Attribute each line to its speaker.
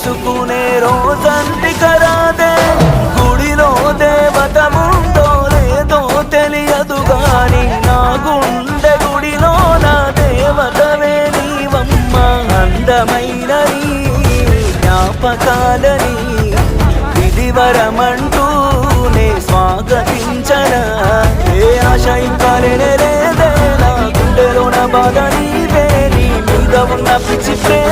Speaker 1: తెలుసుకునే రోజంటి కరాదే గుడిలో దేవత ఉందో లేదో తెలియదు గాని నా గుండె గుడిలో నా దేవతవే నీవమ్మ అందమైన నీ జ్ఞాపకాలని విధివరమంటూ నే స్వాగతించనా ఏ ఆశ ఇంకా లేదే నా గుండెలో నా బాధ నీవే నీ మీద ఉన్న పిచ్చి ప్రేమ